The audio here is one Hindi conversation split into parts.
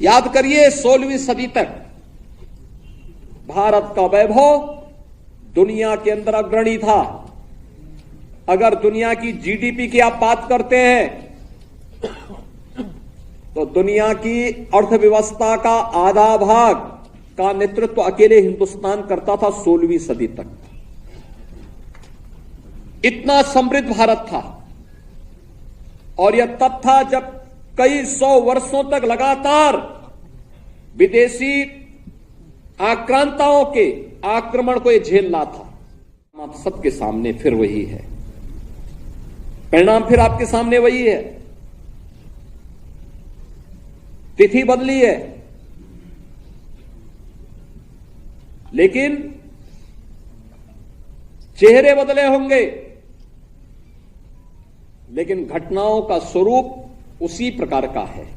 याद करिए 16वीं सदी तक भारत का वैभव दुनिया के अंदर अग्रणी था। अगर दुनिया की जीडीपी की आप बात करते हैं तो दुनिया की अर्थव्यवस्था का आधा भाग का नेतृत्व अकेले हिंदुस्तान करता था 16वीं सदी तक। इतना समृद्ध भारत था और यह तब था जब कई सौ वर्षों तक लगातार विदेशी आक्रांताओं के आक्रमण को यह झेल रहा था। आप सबके सामने फिर वही है, परिणाम फिर आपके सामने वही है। तिथि बदली है लेकिन चेहरे बदले होंगे, लेकिन घटनाओं का स्वरूप उसी प्रकार का है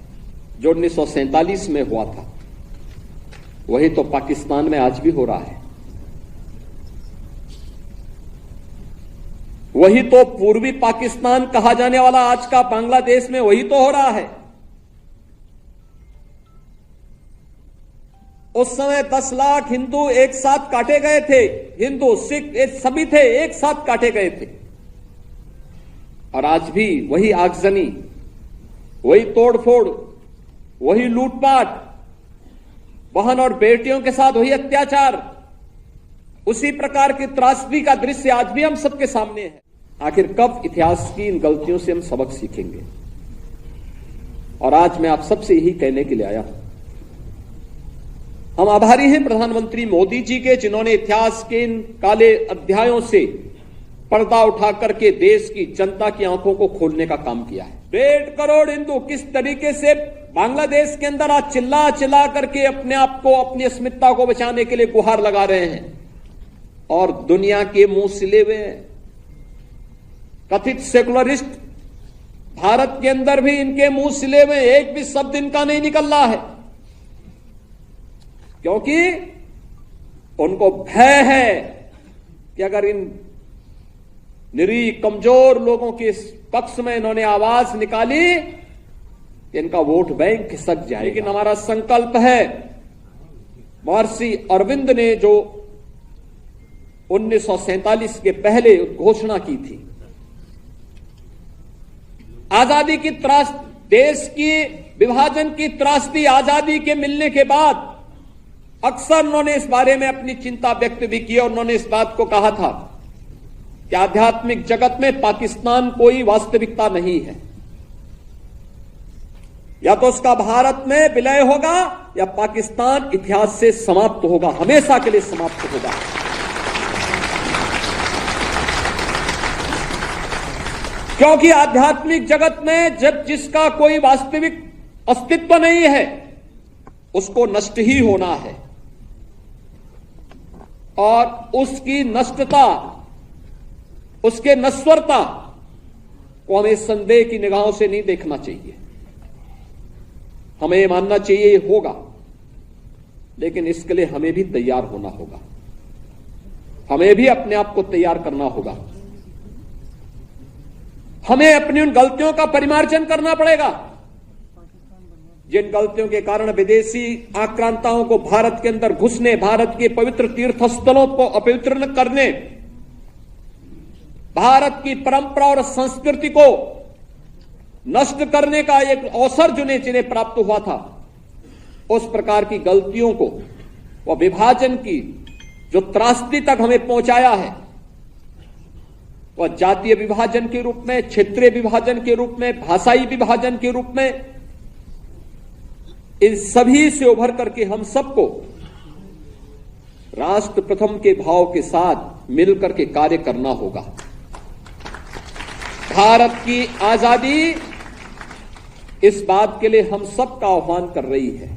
जो 1947 में हुआ था। वही तो पाकिस्तान में आज भी हो रहा है। वही तो पूर्वी पाकिस्तान कहा जाने वाला आज का बांग्लादेश में वही तो हो रहा है। उस समय 10 लाख हिंदू एक साथ काटे गए थे। हिंदू सिख सभी थे, एक साथ काटे गए थे। और आज भी वही आगजनी, वही तोड़फोड़, वही लूटपाट, बहन और बेटियों के साथ वही अत्याचार, उसी प्रकार की त्रासदी का दृश्य आज भी हम सबके सामने है। आखिर कब इतिहास की इन गलतियों से हम सबक सीखेंगे? और आज मैं आप सबसे यही कहने के लिए आया हूं। हम आभारी हैं प्रधानमंत्री मोदी जी के, जिन्होंने इतिहास के इन काले अध्यायों से पर्दा उठा करके देश की जनता की आंखों को खोलने का काम किया है। 1.5 करोड़ हिंदू किस तरीके से बांग्लादेश के अंदर आज चिल्ला चिल्ला करके अपने आप को, अपनी अस्मिता को बचाने के लिए गुहार लगा रहे हैं और दुनिया के मुंह सिले हुए हैं। कथित सेकुलरिस्ट भारत के अंदर भी इनके मुंह सिले हुए, एक भी शब्द इनका नहीं निकल रहा है, क्योंकि उनको भय है कि अगर इन निरीह कमजोर लोगों के पक्ष में इन्होंने आवाज निकाली तो इनका वोट बैंक खिसक जाए। लेकिन हमारा संकल्प है, महर्षि अरविंद ने जो 1947 के पहले घोषणा की थी, आजादी की देश की विभाजन की त्रासदी आजादी के मिलने के बाद अक्सर उन्होंने इस बारे में अपनी चिंता व्यक्त भी की और उन्होंने इस बात को कहा था कि आध्यात्मिक जगत में पाकिस्तान कोई वास्तविकता नहीं है। या तो उसका भारत में विलय होगा या पाकिस्तान इतिहास से समाप्त होगा, हमेशा के लिए समाप्त होगा। क्योंकि आध्यात्मिक जगत में जब जिसका कोई वास्तविक अस्तित्व नहीं है उसको नष्ट ही होना है और उसकी नष्टता, उसके नश्वरता को हमें संदेह की निगाहों से नहीं देखना चाहिए। हमें यह मानना चाहिए ये होगा, लेकिन इसके लिए हमें भी तैयार होना होगा, हमें भी अपने आप को तैयार करना होगा। हमें अपनी उन गलतियों का परिमार्जन करना पड़ेगा जिन गलतियों के कारण विदेशी आक्रांताओं को भारत के अंदर घुसने, भारत के पवित्र तीर्थ स्थलों को अपवित्र करने, भारत की परंपरा और संस्कृति को नष्ट करने का एक अवसर जिन्हें प्राप्त हुआ था, उस प्रकार की गलतियों को, वह विभाजन की जो त्रासदी तक हमें पहुंचाया है, वह जातीय विभाजन के रूप में, क्षेत्रीय विभाजन के रूप में, भाषाई विभाजन के रूप में, इन सभी से उभर करके हम सबको राष्ट्र प्रथम के भाव के साथ मिलकर के कार्य करना होगा। भारत की आजादी इस बात के लिए हम सबका आह्वान कर रही है